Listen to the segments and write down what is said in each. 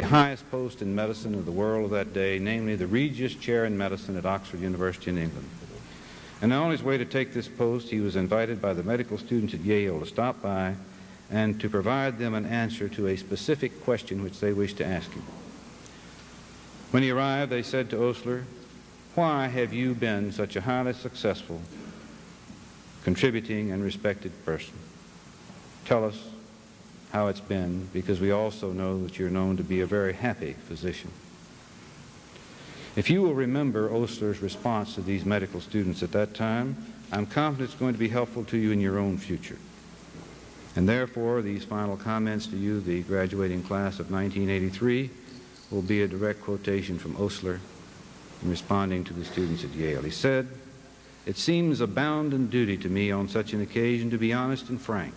the highest post in medicine of the world of that day, namely the Regius Chair in Medicine at Oxford University in England. And on his way to take this post, he was invited by the medical students at Yale to stop by and to provide them an answer to a specific question which they wished to ask him. When he arrived, they said to Osler, "Why have you been such a highly successful, contributing, and respected person? Tell us how it's been, because we also know that you're known to be a very happy physician." If you will remember Osler's response to these medical students at that time, I'm confident it's going to be helpful to you in your own future. And therefore, these final comments to you, the graduating class of 1983, will be a direct quotation from Osler in responding to the students at Yale. He said, "It seems a bounden duty to me on such an occasion to be honest and frank.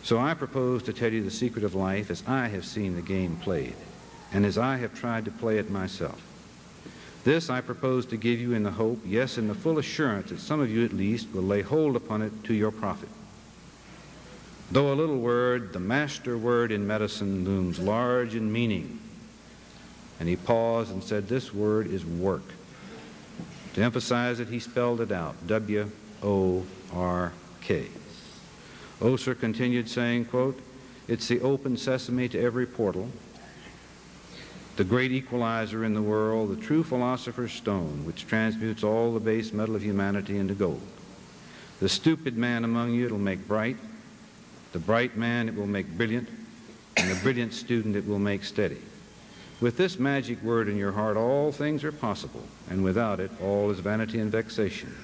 So I propose to tell you the secret of life as I have seen the game played, and as I have tried to play it myself. This I propose to give you in the hope, yes, in the full assurance that some of you at least will lay hold upon it to your profit. Though a little word, the master word in medicine looms large in meaning." And he paused and said, "This word is work." To emphasize it, he spelled it out, W-O-R-K. Osler continued saying, quote, "It's the open sesame to every portal, the great equalizer in the world, the true philosopher's stone, which transmutes all the base metal of humanity into gold. The stupid man among you it will make bright, the bright man it will make brilliant, and the brilliant student it will make steady. With this magic word in your heart, all things are possible, and without it, all is vanity and vexation.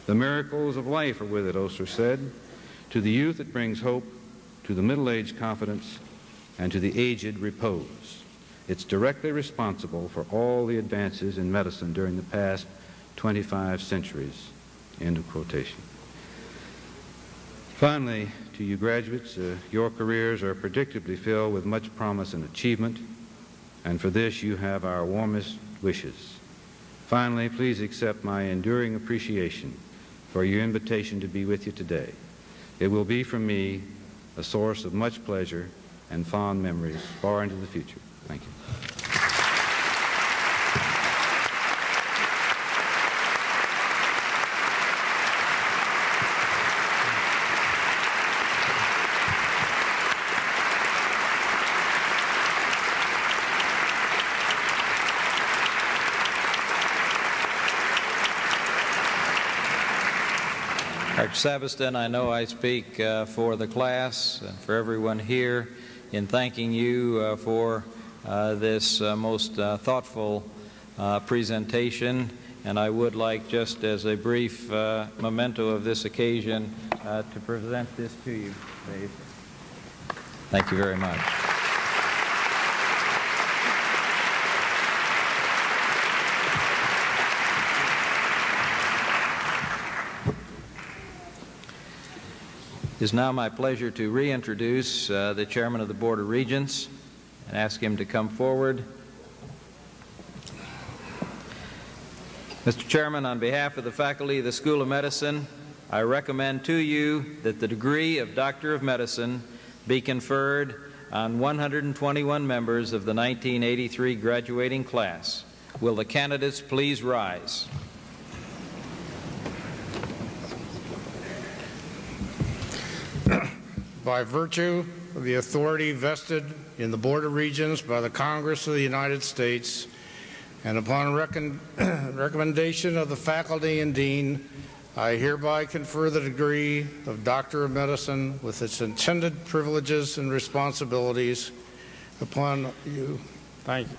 The miracles of life are with it," Osler said. "To the youth it brings hope, to the middle-aged confidence, and to the aged repose. It's directly responsible for all the advances in medicine during the past 25 centuries." End of quotation. Finally, to you graduates, your careers are predictably filled with much promise and achievement, and for this you have our warmest wishes. Finally, please accept my enduring appreciation for your invitation to be with you today. It will be for me a source of much pleasure and fond memories far into the future. Thank you. Dr. Saveston, I know I speak for the class and for everyone here in thanking you for this most thoughtful presentation, and I would like, just as a brief memento of this occasion, to present this to you, Dave. Thank you very much. It is now my pleasure to reintroduce the Chairman of the Board of Regents and ask him to come forward. Mr. Chairman, on behalf of the faculty of the School of Medicine, I recommend to you that the degree of Doctor of Medicine be conferred on 121 members of the 1983 graduating class. Will the candidates please rise? By virtue of the authority vested in the Board of Regents by the Congress of the United States, and upon recommendation of the faculty and dean, I hereby confer the degree of Doctor of Medicine with its intended privileges and responsibilities upon you. Thank you.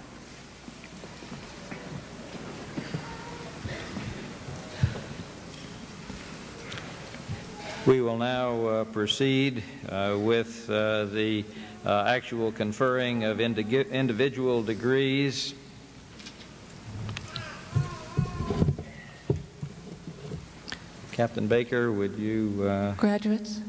We will now proceed with the actual conferring of individual degrees. Captain Baker, would you... Graduates.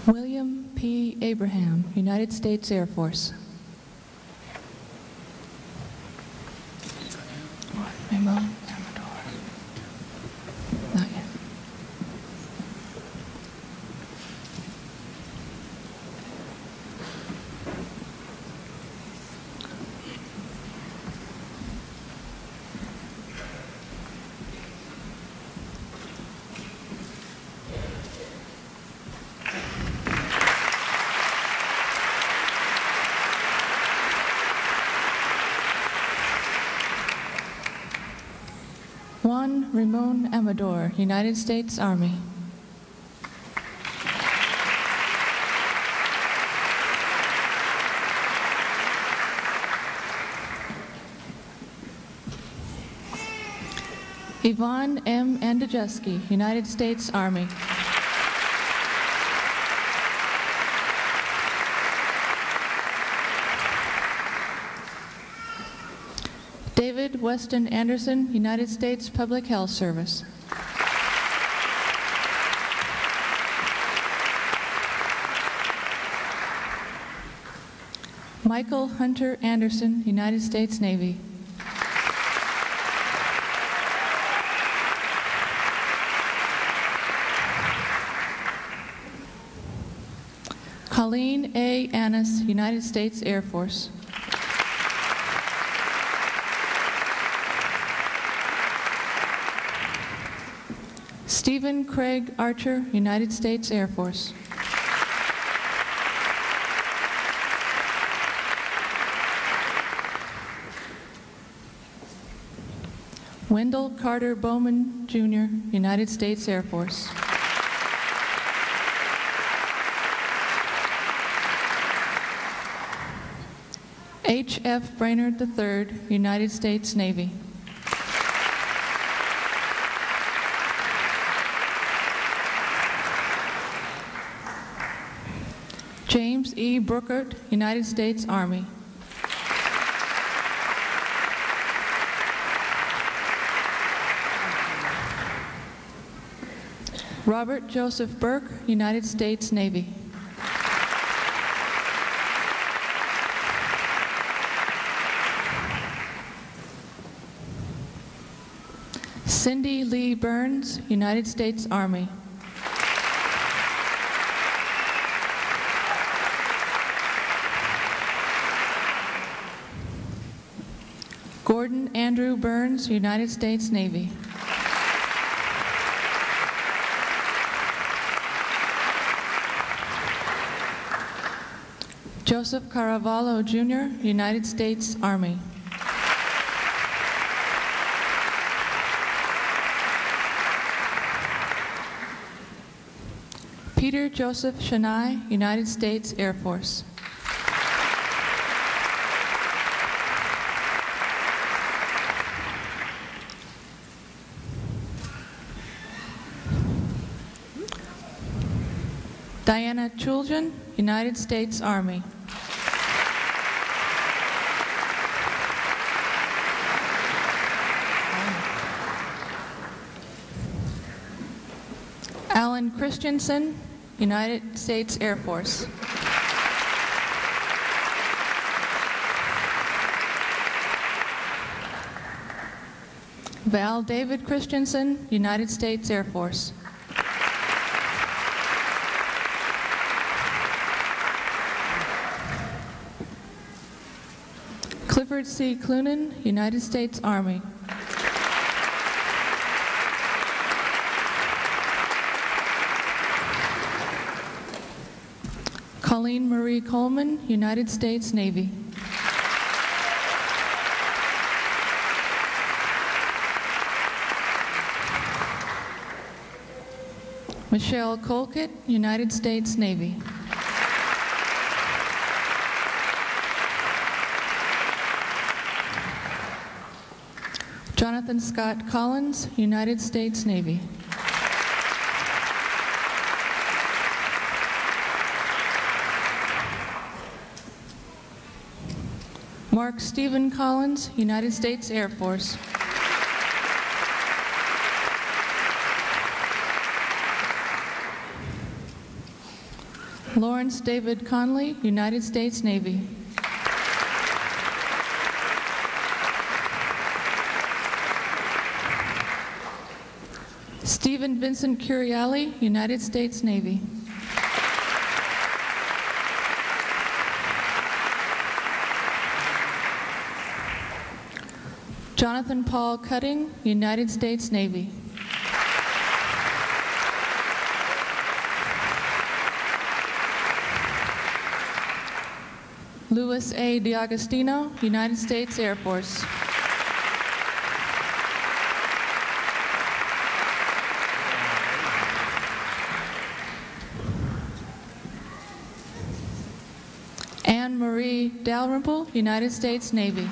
William P. Abraham, United States Air Force. Ramon Amador. Not yet. Juan Ramon Amador, United States Army. Yvonne M. Andrzejewski, United States Army. David Weston Anderson, United States Public Health Service. Michael Hunter Anderson, United States Navy. Colleen A. Annis, United States Air Force. Stephen Craig Archer, United States Air Force. Wendell Carter Bowman, Jr., United States Air Force. H.F. Brainerd III, United States Navy. James E. Brookert, United States Army. Robert Joseph Burke, United States Navy. Cindy Lee Burns, United States Army. Gordon Andrew Burns, United States Navy. Joseph Caravallo, Jr., United States Army. Peter Joseph Chennai, United States Air Force. Diana Chuljan, United States Army. Alan Christensen, United States Air Force. Val David Christensen, United States Air Force. Clifford C. Clunan, United States Army. Colleen Marie Coleman, United States Navy. Michelle Colquitt, United States Navy. Jonathan Scott Collins, United States Navy. Mark Stephen Collins, United States Air Force. Lawrence David Conley, United States Navy. Stephen Vincent Curiali, United States Navy. Jonathan Paul Cutting, United States Navy. Louis A. D'Agostino, United States Air Force. Anne Marie Dalrymple, United States Navy.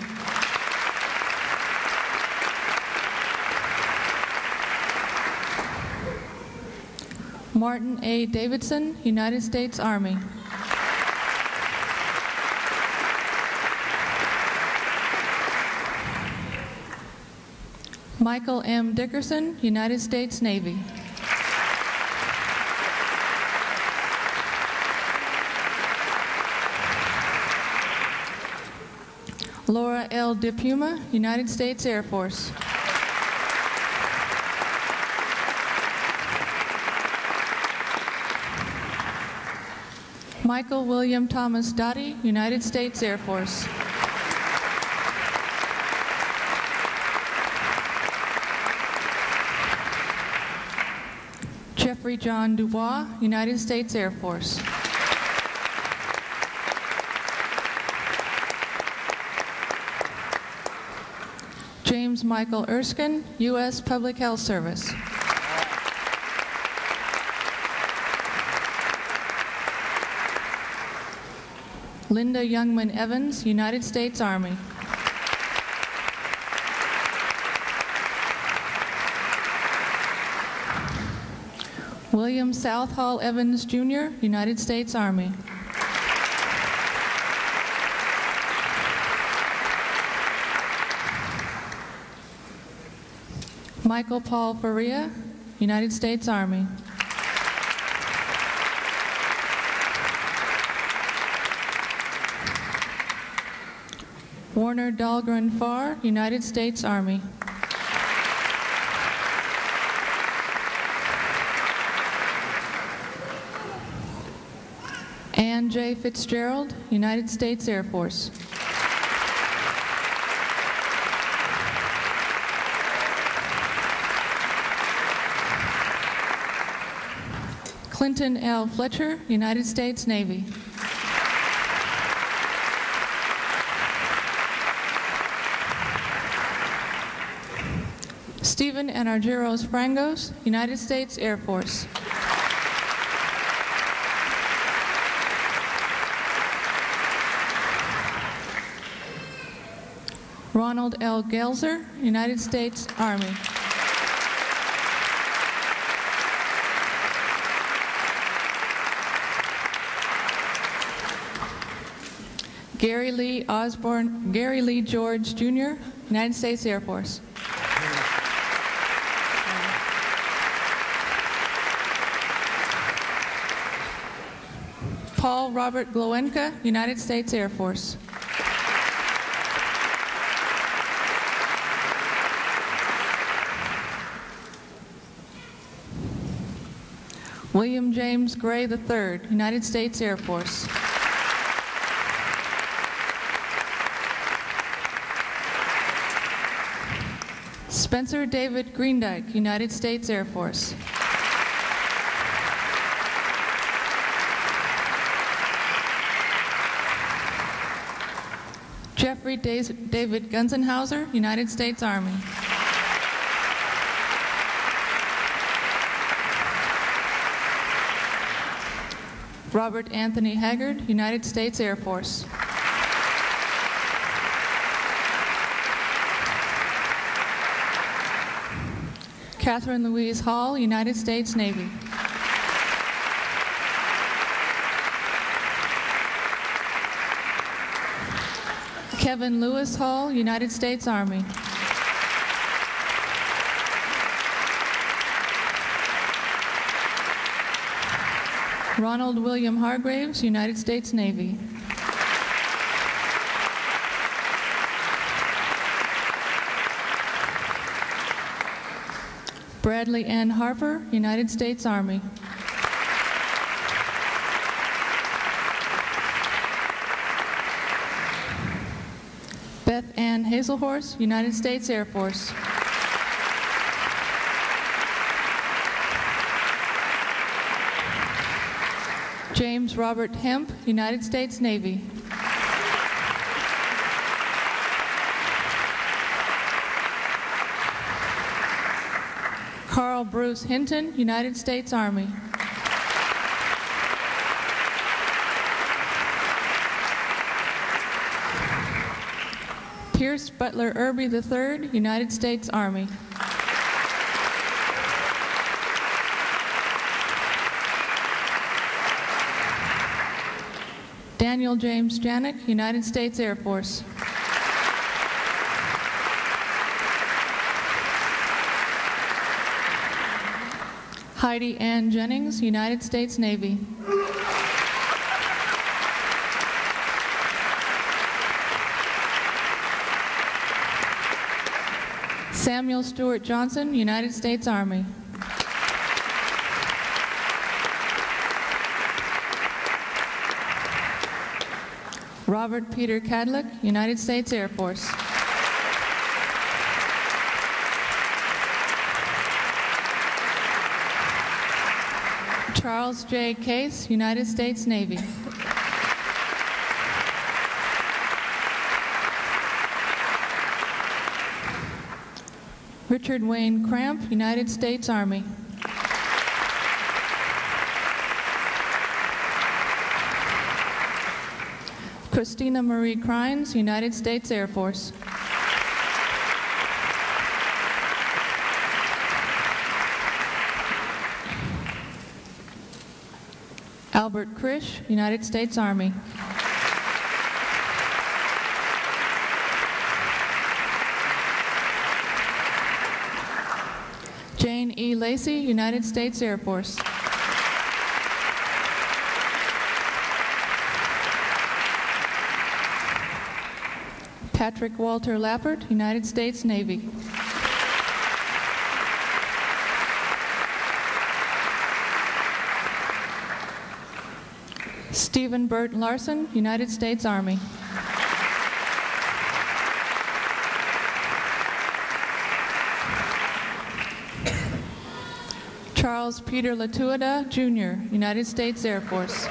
Martin A. Davidson, United States Army. Michael M. Dickerson, United States Navy. Laura L. DePuma, United States Air Force. Michael William Thomas Dottie, United States Air Force. Jeffrey John Dubois, United States Air Force. James Michael Erskine, U.S. Public Health Service. Linda Youngman Evans, United States Army. William Southall Evans, Jr., United States Army. Michael Paul Faria, United States Army. Warner Dahlgren Farr, United States Army. Ann J. Fitzgerald, United States Air Force. Clinton L. Fletcher, United States Navy. Stephen and Argyros Frangos, United States Air Force. Ronald L. Gelzer, United States Army. Gary Lee George, Jr., United States Air Force. Paul Robert Glowenka, United States Air Force. William James Gray III, United States Air Force. Spencer David Greendyke, United States Air Force. Jeffrey David Gunzenhauser, United States Army. Robert Anthony Haggard, United States Air Force. Catherine Louise Hall, United States Navy. Kevin Lewis Hall, United States Army. Ronald William Hargraves, United States Navy. Bradley N. Harper, United States Army. Beth Ann Hazelhorse, United States Air Force. James Robert Hemp, United States Navy. Carl Bruce Hinton, United States Army. Pierce Butler Irby III, United States Army. Daniel James Janik, United States Air Force. Heidi Ann Jennings, United States Navy. Samuel Stewart Johnson, United States Army. Robert Peter Cadlick, United States Air Force. Charles J. Case, United States Navy. Richard Wayne Cramp, United States Army. Christina Marie Crines, United States Air Force. Albert Krish, United States Army. Jane E. Lacey, United States Air Force. Patrick Walter Lappert, United States Navy. Stephen Burt Larson, United States Army. Charles Peter Latuada, Jr., United States Air Force.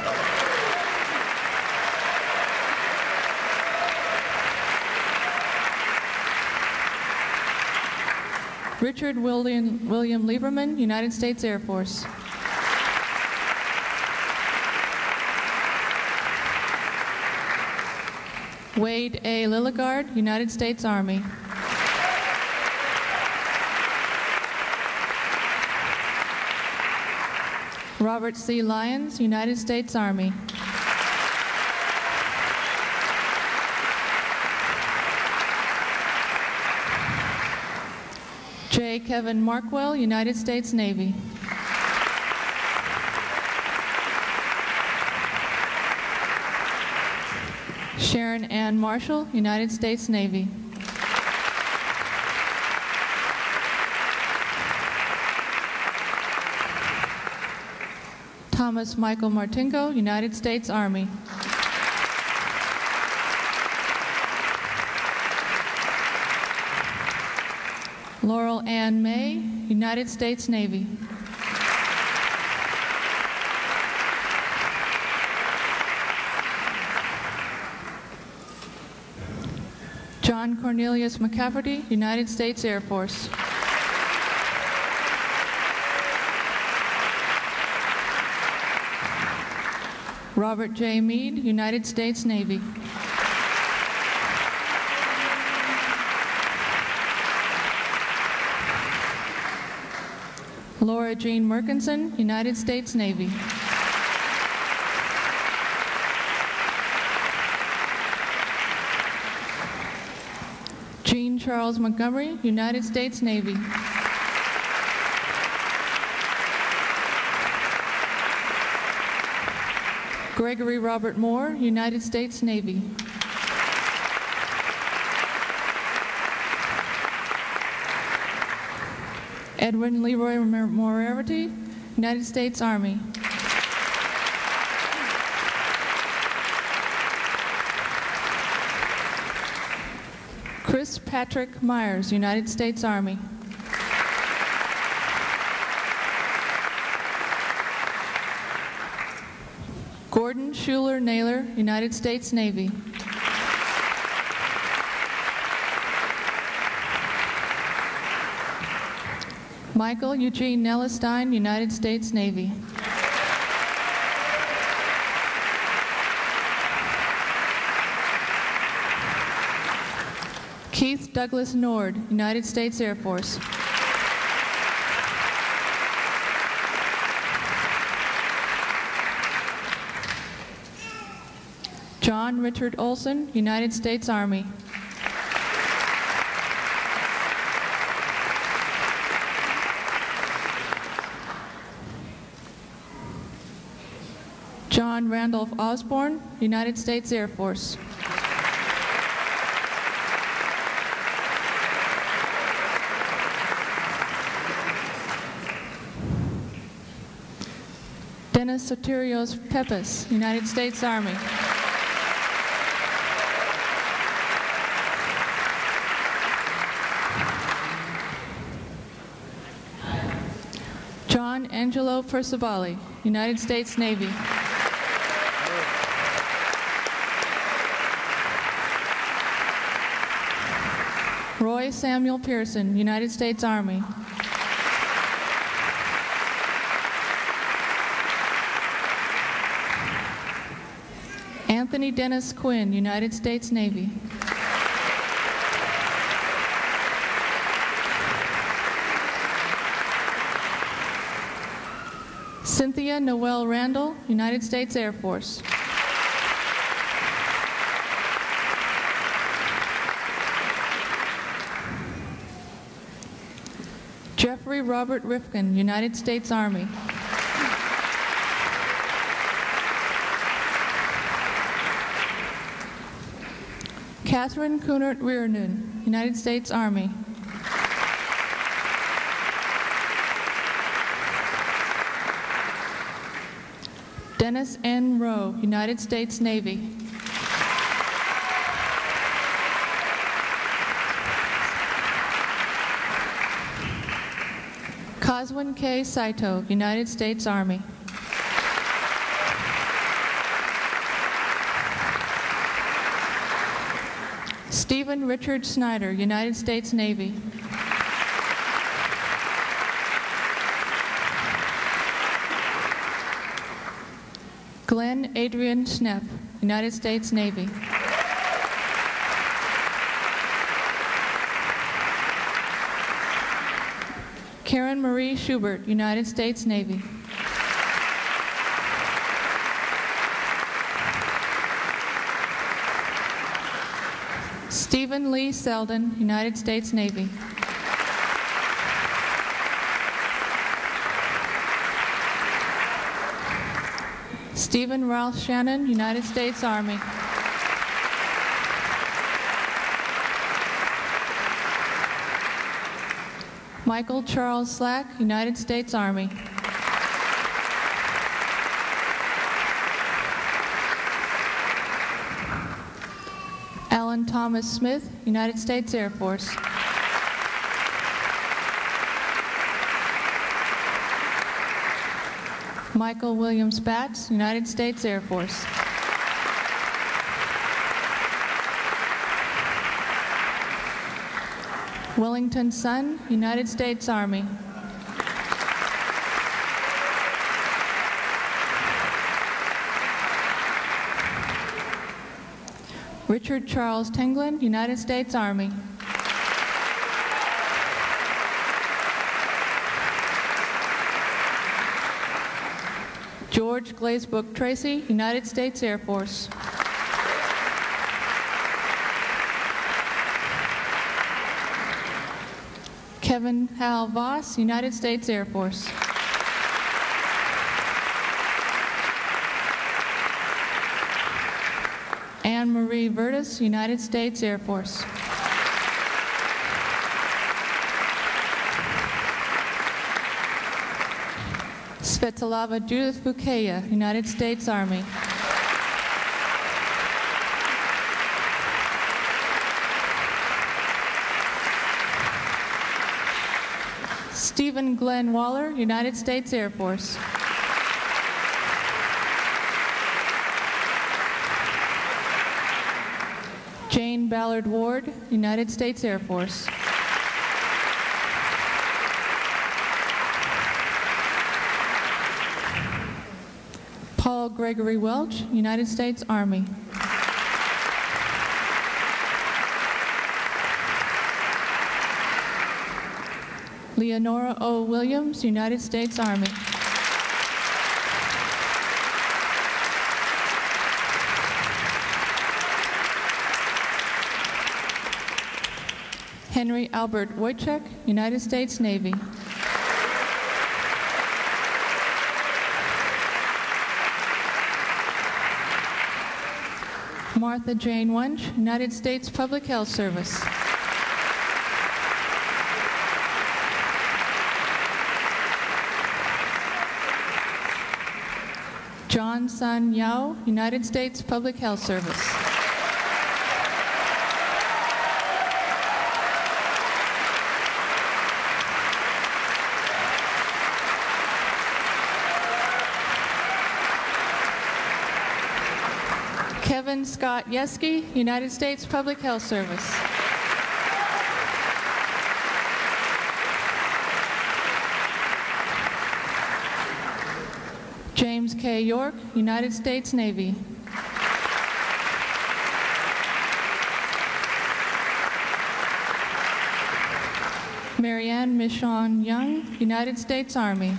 Richard William Lieberman, United States Air Force. Wade A. Lilligard, United States Army. Robert C. Lyons, United States Army. J. Kevin Markwell, United States Navy. Sharon Ann Marshall, United States Navy. Thomas Michael Martinko, United States Army. Laurel Ann May, United States Navy. John Cornelius McCafferty, United States Air Force. Robert J. Meade, United States Navy. Laura Jean Merkinson, United States Navy. Jean Charles Montgomery, United States Navy. Gregory Robert Moore, United States Navy. Edwin Leroy Moriarty, United States Army. Chris Patrick Myers, United States Army. Gordon Schuler Naylor, United States Navy. Michael Eugene Nellestein, United States Navy. Keith Douglas Nord, United States Air Force. John Richard Olson, United States Army. John Randolph Osborne, United States Air Force. Dennis Soterios Pepis, United States Army. John Angelo Percivali, United States Navy. Roy Samuel Pearson, United States Army. Anthony Dennis Quinn, United States Navy. Cynthia Noel Randall, United States Air Force. Jeffrey Robert Rifkin, United States Army. Catherine Kunert Reardon, United States Army. Dennis N. Rowe, United States Navy. Coswin K. Saito, United States Army. Stephen Richard Snyder, United States Navy. Glenn Adrian Schnepp, United States Navy. Karen Marie Schubert, United States Navy. Stephen Lee Selden, United States Navy. Stephen Ralph Shannon, United States Army. Michael Charles Slack, United States Army. Alan Thomas Smith, United States Air Force. Michael William Spatz, United States Air Force. Wellington Sun, United States Army. Richard Charles Tenglin, United States Army. George Glazebrook Tracy, United States Air Force. Kevin Hal Voss, United States Air Force. Anne Marie Vertis, United States Air Force. Svetlana Judith Bukeya, United States Army. Stephen Glenn Waller, United States Air Force. Jane Ballard Ward, United States Air Force. Paul Gregory Welch, United States Army. Leonora O. Williams, United States Army. Henry Albert Wojcik, United States Navy. Martha Jane Wunsch, United States Public Health Service. John Sun Yao, United States Public Health Service. Kevin Scott Yeske, United States Public Health Service. James K. York, United States Navy. Marianne Michonne Young, United States Army.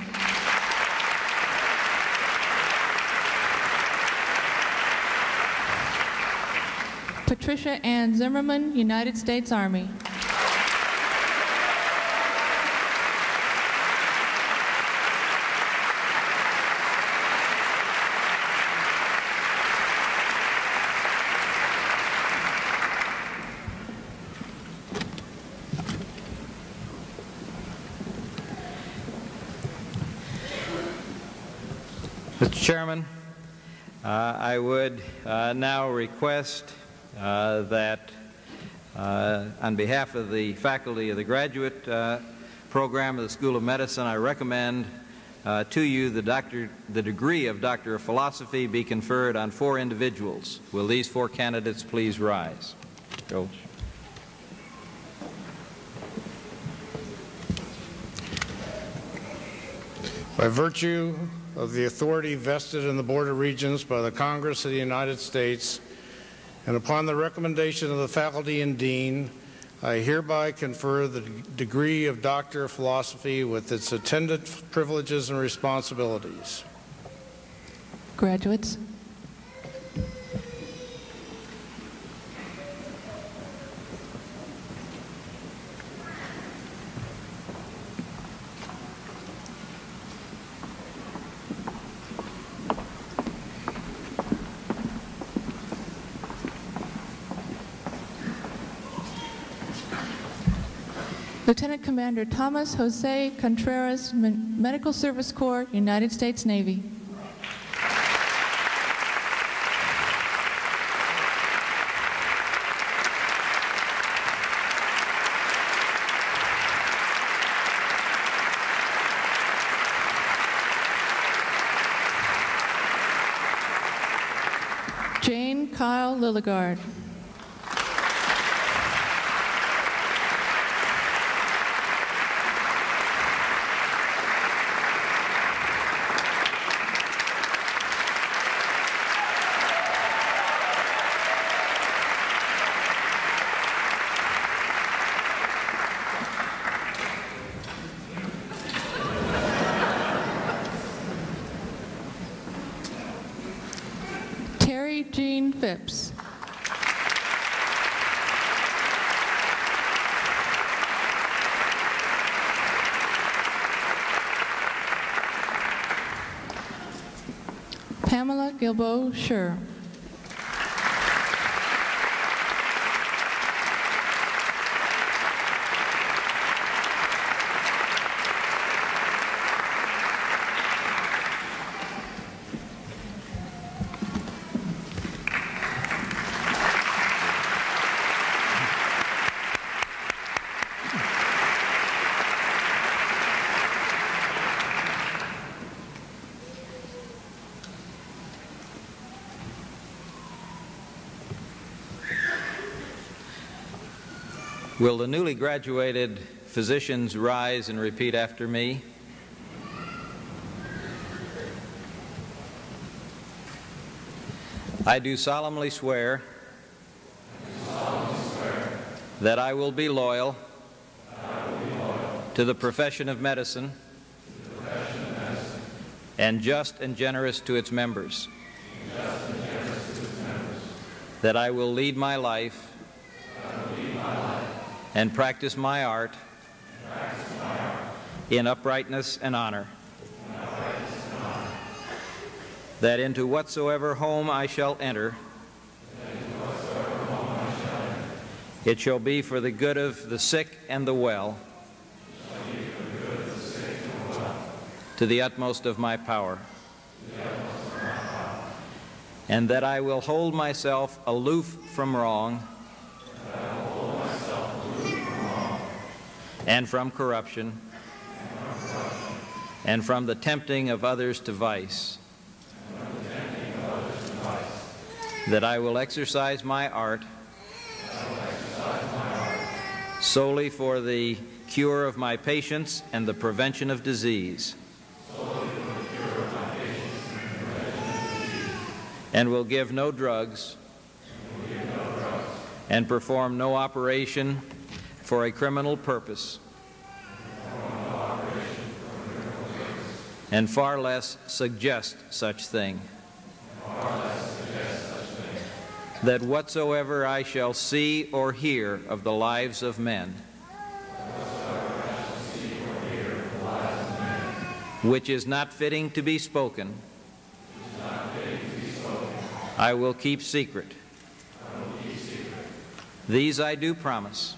Patricia Ann Zimmerman, United States Army. Mr. Chairman, I would now request that on behalf of the faculty of the graduate program of the School of Medicine, I recommend to you the degree of Doctor of Philosophy be conferred on 4 individuals. Will these 4 candidates please rise? George. By virtue of the authority vested in the Board of Regents by the Congress of the United States, and upon the recommendation of the faculty and dean, I hereby confer the degree of Doctor of Philosophy with its attendant privileges and responsibilities. Graduates. Lieutenant Commander Thomas Jose Contreras, Medical Service Corps, United States Navy. Jane Kyle Lilligard. Jean Phipps. Pamela Gilbo Schur. Will the newly graduated physicians rise and repeat after me? I do solemnly swear that I will be loyal to the profession of medicine and just and generous to its members, that I will lead my life and practice my art in uprightness and honor, that into whatsoever home I shall enter, it shall be for the good of the sick and the well, to the utmost of my power, and that I will hold myself aloof from wrong and from corruption and from the tempting of others to vice, that I will exercise my art solely for the cure of my patients and the prevention of disease, and will give no drugs and perform no operation for a criminal purpose, and far less suggest such thing, that whatsoever I shall see or hear of the lives of men, which is not fitting to be spoken, I will keep secret. These I do promise.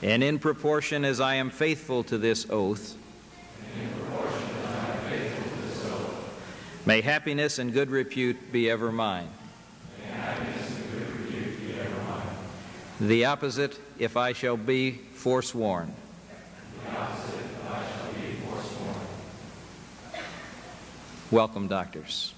And in proportion as I am faithful to this oath, may happiness and good repute be ever mine. The opposite, if I shall be forsworn. Welcome, doctors.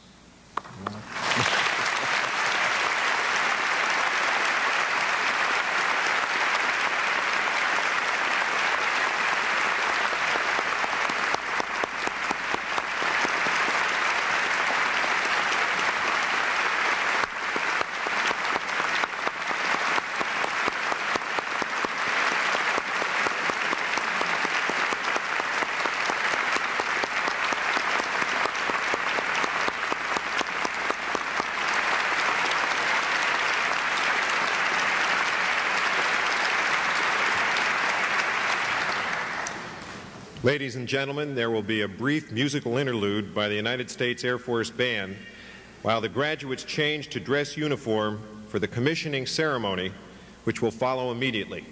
Ladies and gentlemen, there will be a brief musical interlude by the United States Air Force Band while the graduates change to dress uniform for the commissioning ceremony, which will follow immediately.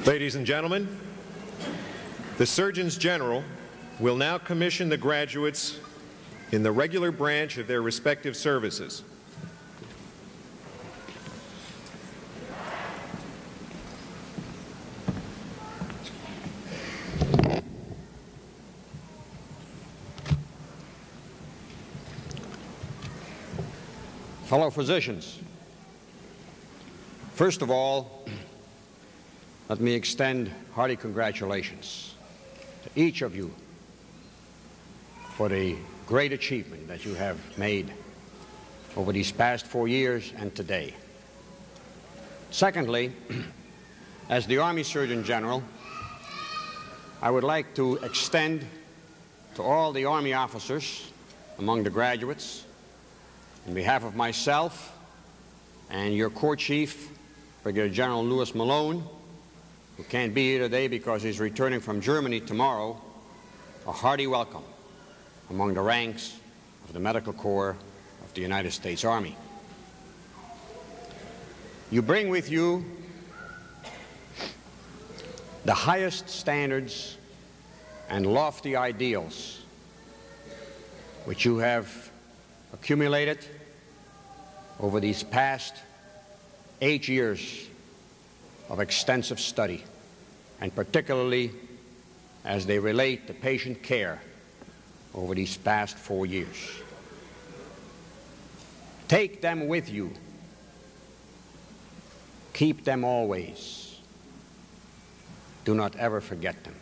Ladies and gentlemen, the Surgeons General will now commission the graduates in the regular branch of their respective services. Fellow physicians, first of all, let me extend hearty congratulations to each of you for the great achievement that you have made over these past 4 years and today. Secondly, as the Army Surgeon General, I would like to extend to all the Army officers among the graduates, on behalf of myself and your Corps Chief, Brigadier General Louis Malone, who can't be here today because he's returning from Germany tomorrow, a hearty welcome among the ranks of the Medical Corps of the United States Army. You bring with you the highest standards and lofty ideals which you have accumulated over these past 8 years of extensive study, and particularly as they relate to patient care over these past 4 years. Take them with you. Keep them always. Do not ever forget them.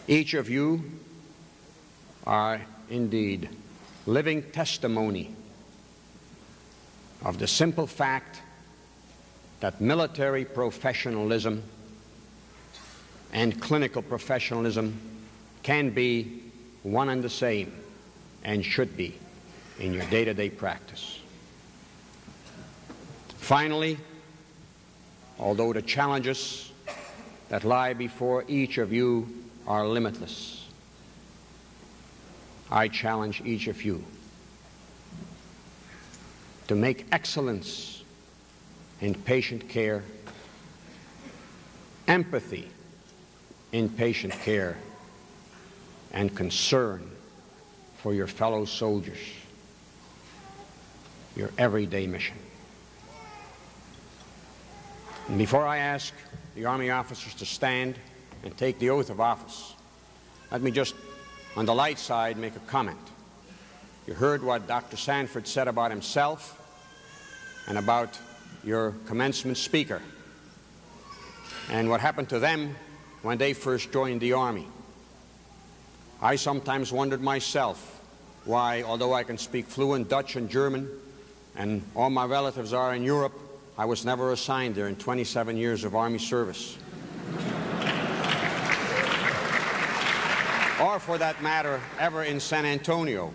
Each of you are indeed living testimony of the simple fact that military professionalism and clinical professionalism can be one and the same, and should be, in your day-to-day practice. Finally, although the challenges that lie before each of you are limitless, I challenge each of you to make excellence in patient care, empathy in patient care, and concern for your fellow soldiers your everyday mission. And before I ask the Army officers to stand and take the oath of office, let me just, on the light side, make a comment. You heard what Dr. Sanford said about himself and about your commencement speaker and what happened to them when they first joined the Army. I sometimes wondered myself why, although I can speak fluent Dutch and German, and all my relatives are in Europe, I was never assigned there in 27 years of Army service. Or, for that matter, ever in San Antonio.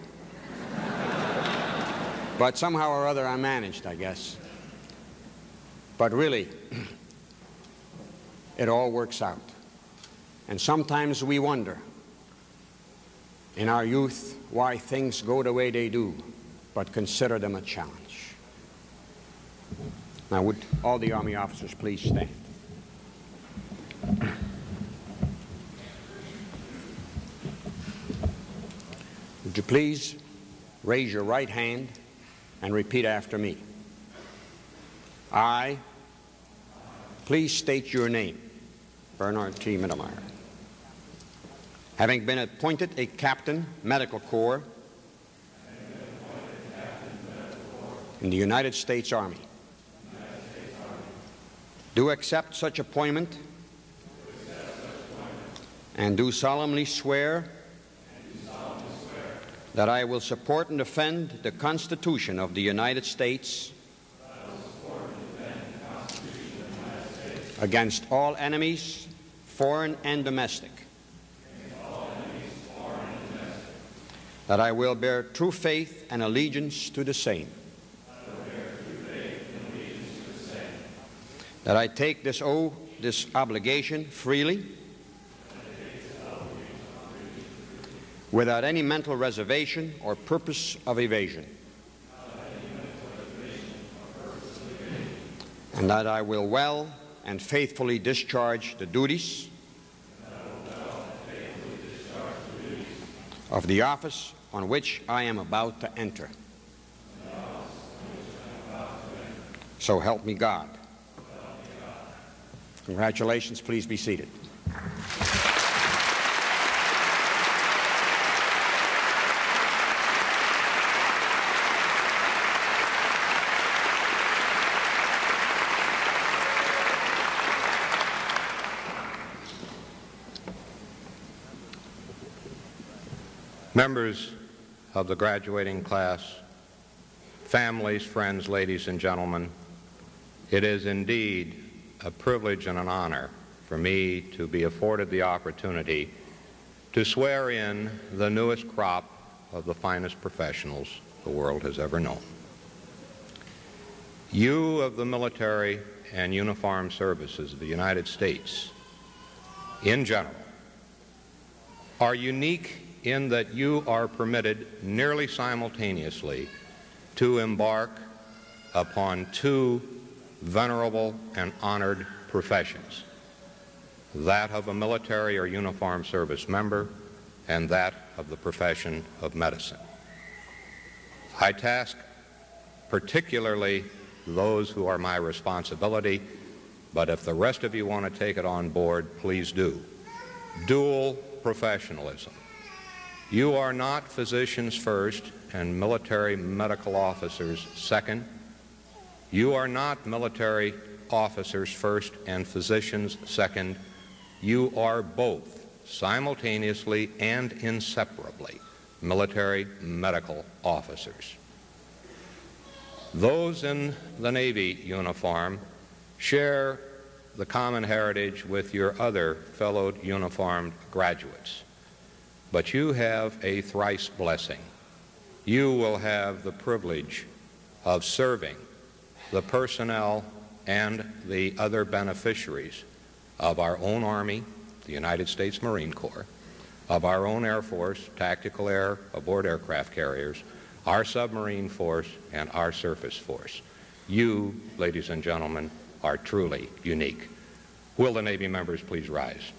But somehow or other I managed, I guess. But really, it all works out. And sometimes we wonder in our youth why things go the way they do, but consider them a challenge. Now, would all the Army officers please stand? Would you please raise your right hand and repeat after me? I, please state your name. Bernard T. Mittermeier. Having been appointed a Captain, Medical Corps in the United States Army, do accept such appointment and do solemnly swear that I will support and defend the Constitution of the United States against all enemies, foreign and domestic, that I will bear true faith and allegiance to the same, that I take this obligation freely, without any mental reservation or purpose of evasion, and that I will well and faithfully discharge the duties of the office on which I am about to enter. So help me God. Congratulations. Please be seated. Members of the graduating class, families, friends, ladies and gentlemen, it is indeed a privilege and an honor for me to be afforded the opportunity to swear in the newest crop of the finest professionals the world has ever known. You of the military and uniformed services of the United States, in general, are unique in that you are permitted nearly simultaneously to embark upon two venerable and honored professions, that of a military or uniformed service member and that of the profession of medicine. I task particularly those who are my responsibility, but if the rest of you want to take it on board, please do. Dual professionalism. You are not physicians first and military medical officers second. You are not military officers first and physicians second, you are both simultaneously and inseparably military medical officers. Those in the Navy uniform share the common heritage with your other fellow uniformed graduates, but you have a thrice blessing. You will have the privilege of serving the personnel and the other beneficiaries of our own Army, the United States Marine Corps, of our own Air Force, tactical air, aboard aircraft carriers, our submarine force, and our surface force. You, ladies and gentlemen, are truly unique. Will the Navy members please rise?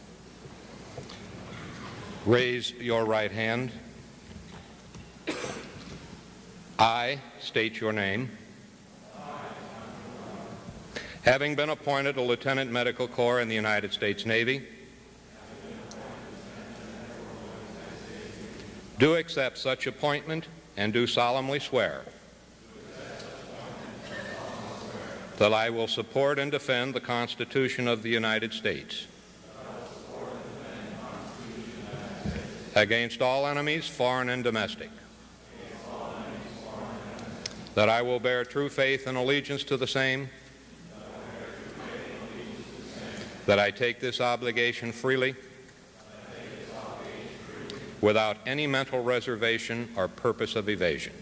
Raise your right hand. I state your name. Having been appointed a Lieutenant Medical Corps in the United States Navy, do accept such appointment and do solemnly swear that I will support and defend the Constitution of the United States against all enemies, foreign and domestic, that I will bear true faith and allegiance to the same, that I take this obligation freely, without any mental reservation or purpose of evasion,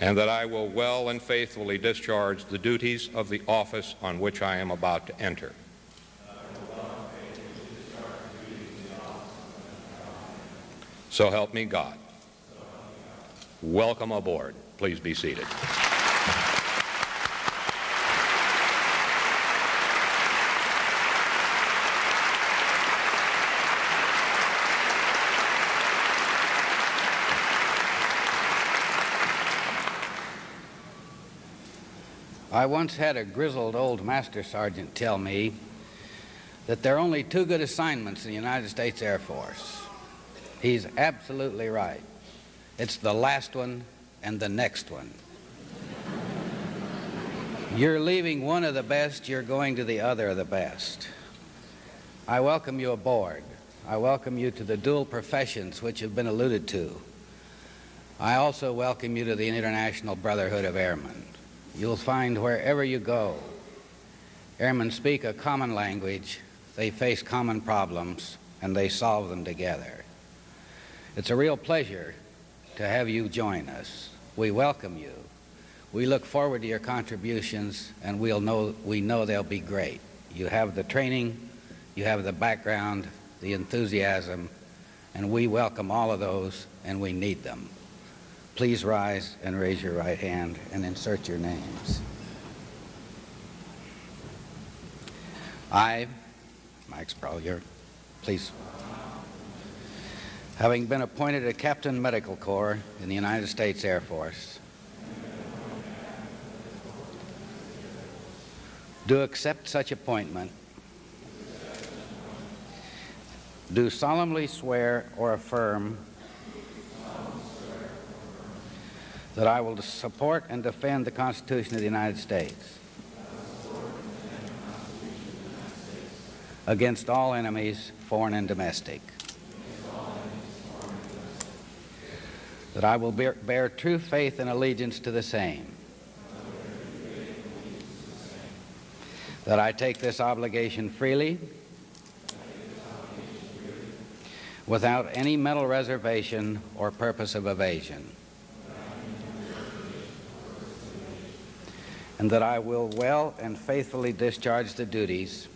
and that I will well and faithfully discharge the duties of the office on which I am about to enter. So help me God. Welcome aboard. Please be seated. I once had a grizzled old master sergeant tell me that there are only two good assignments in the United States Air Force. He's absolutely right. It's the last one and the next one. You're leaving one of the best, you're going to the other of the best. I welcome you aboard. I welcome you to the dual professions which have been alluded to. I also welcome you to the International Brotherhood of Airmen. You'll find wherever you go, airmen speak a common language, they face common problems, and they solve them together. It's a real pleasure to have you join us. We welcome you. We look forward to your contributions, and we know they'll be great. You have the training, you have the background, the enthusiasm, and we welcome all of those, and we need them. Please rise and raise your right hand and insert your names. I, Mike Sproul, please. Having been appointed a Captain Medical Corps in the United States Air Force, do accept such appointment, do solemnly swear or affirm that I will support and defend the Constitution of the United States against all enemies, foreign and domestic, that I will bear true faith and allegiance to the same, that I take this obligation freely, without any mental reservation or purpose of evasion, and that I will well and faithfully discharge the duties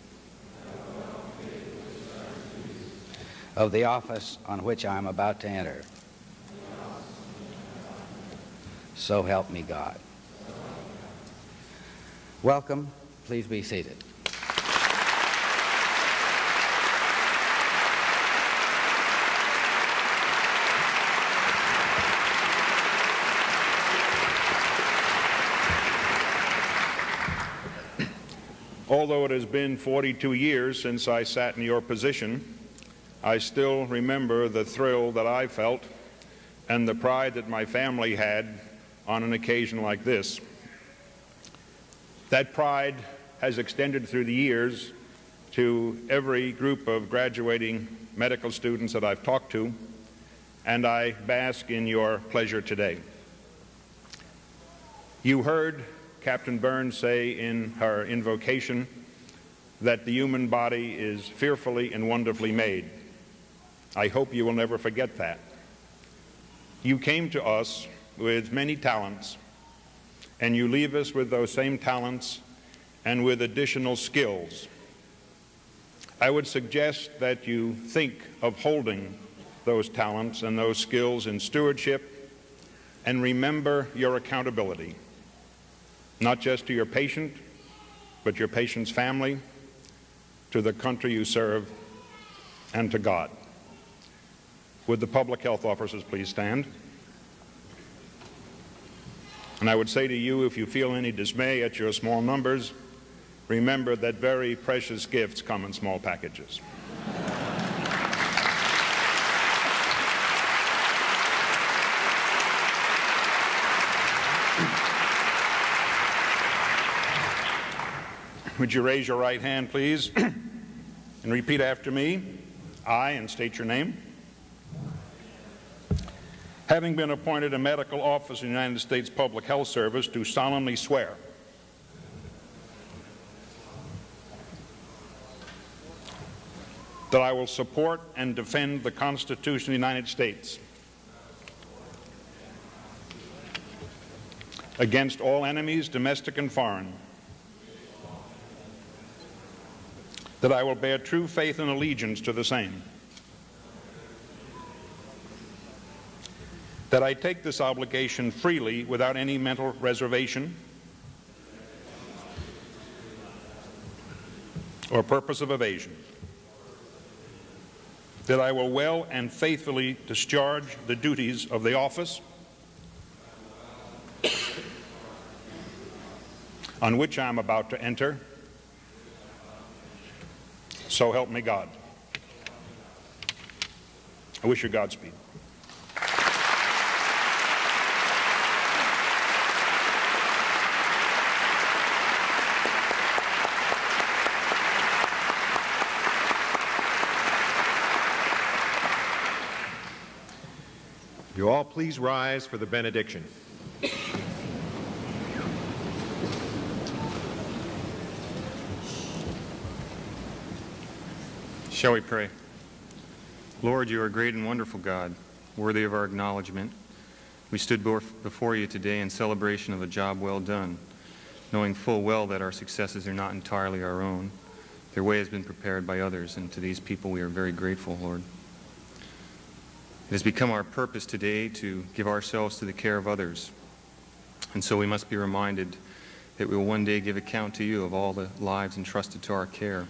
of the office on which I am about to enter. So help me God. Welcome. Please be seated. Although it has been 42 years since I sat in your position, I still remember the thrill that I felt and the pride that my family had on an occasion like this. That pride has extended through the years to every group of graduating medical students that I've talked to, and I bask in your pleasure today. You heard Captain Burns say in her invocation that the human body is fearfully and wonderfully made. I hope you will never forget that. You came to us with many talents, and you leave us with those same talents and with additional skills. I would suggest that you think of holding those talents and those skills in stewardship, and remember your accountability, not just to your patient, but your patient's family, to the country you serve, and to God. Would the public health officers please stand? And I would say to you, if you feel any dismay at your small numbers, remember that very precious gifts come in small packages. Would you raise your right hand, please, and repeat after me? I, and state your name. Having been appointed a medical officer in the United States Public Health Service, do solemnly swear that I will support and defend the Constitution of the United States against all enemies, domestic and foreign, that I will bear true faith and allegiance to the same, that I take this obligation freely without any mental reservation or purpose of evasion, that I will well and faithfully discharge the duties of the office on which I am about to enter. So help me God. I wish you Godspeed. You all please rise for the benediction. Shall we pray? Lord, you are a great and wonderful God, worthy of our acknowledgement. We stood before you today in celebration of a job well done, knowing full well that our successes are not entirely our own. Their way has been prepared by others, and to these people we are very grateful, Lord. It has become our purpose today to give ourselves to the care of others, and so we must be reminded that we will one day give account to you of all the lives entrusted to our care,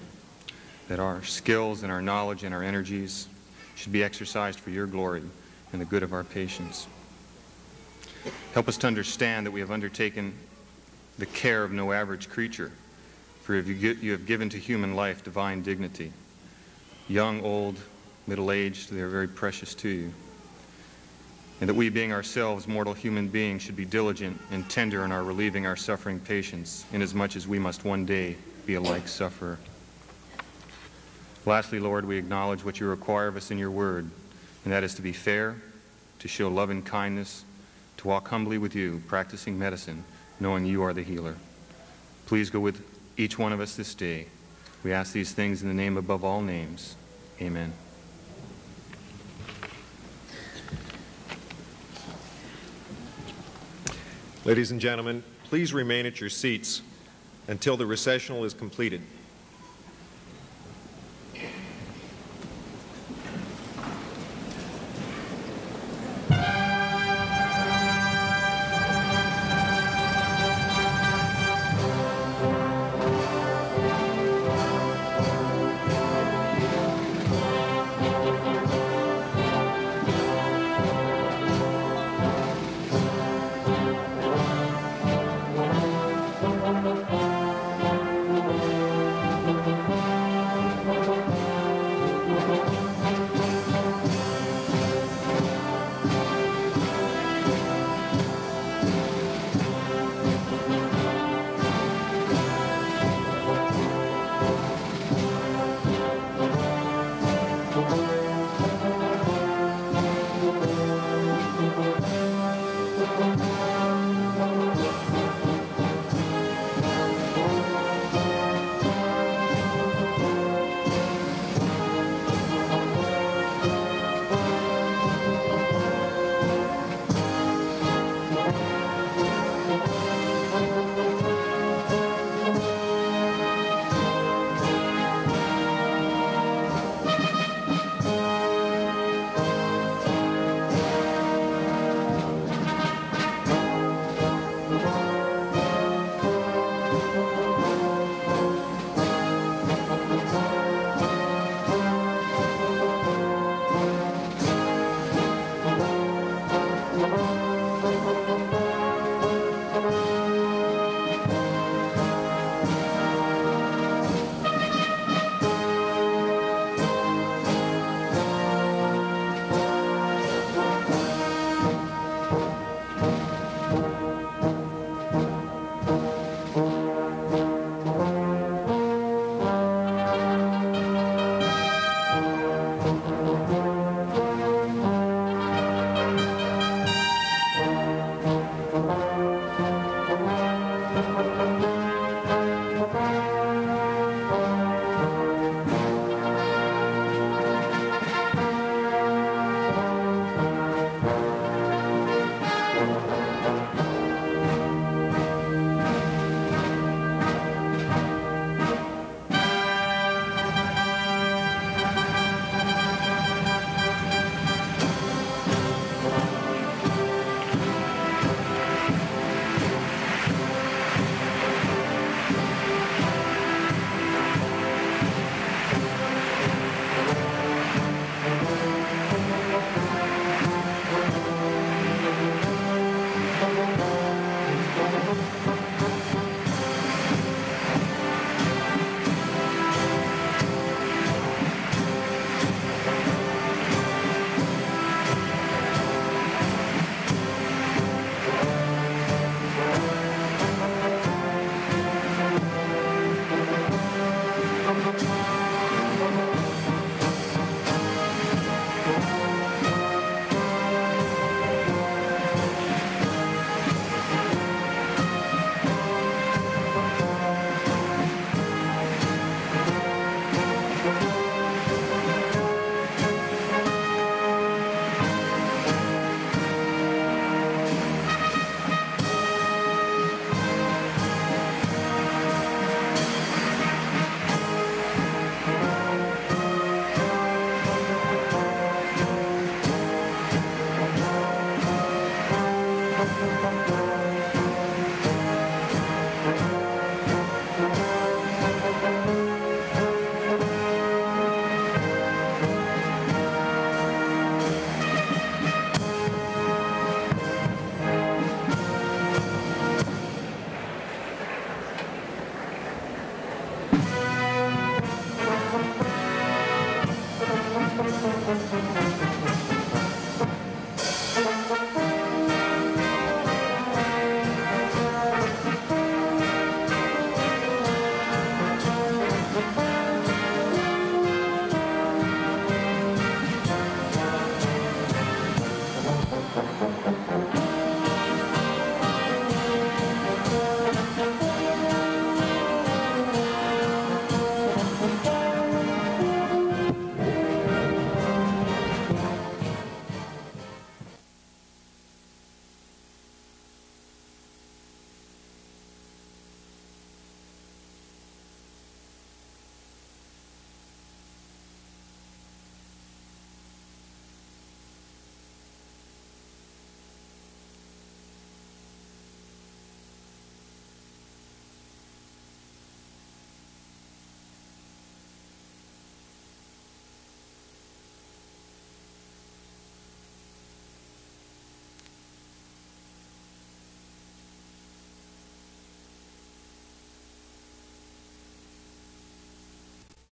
that our skills and our knowledge and our energies should be exercised for your glory and the good of our patients. Help us to understand that we have undertaken the care of no average creature, for you have given to human life divine dignity. Young, old, middle-aged, they are very precious to you. And that we, being ourselves mortal human beings, should be diligent and tender in our relieving our suffering patients, inasmuch as we must one day be a like sufferer. Lastly, Lord, we acknowledge what you require of us in your word, and that is to be fair, to show love and kindness, to walk humbly with you, practicing medicine, knowing you are the healer. Please go with each one of us this day. We ask these things in the name above all names. Amen. Ladies and gentlemen, please remain at your seats until the recessional is completed.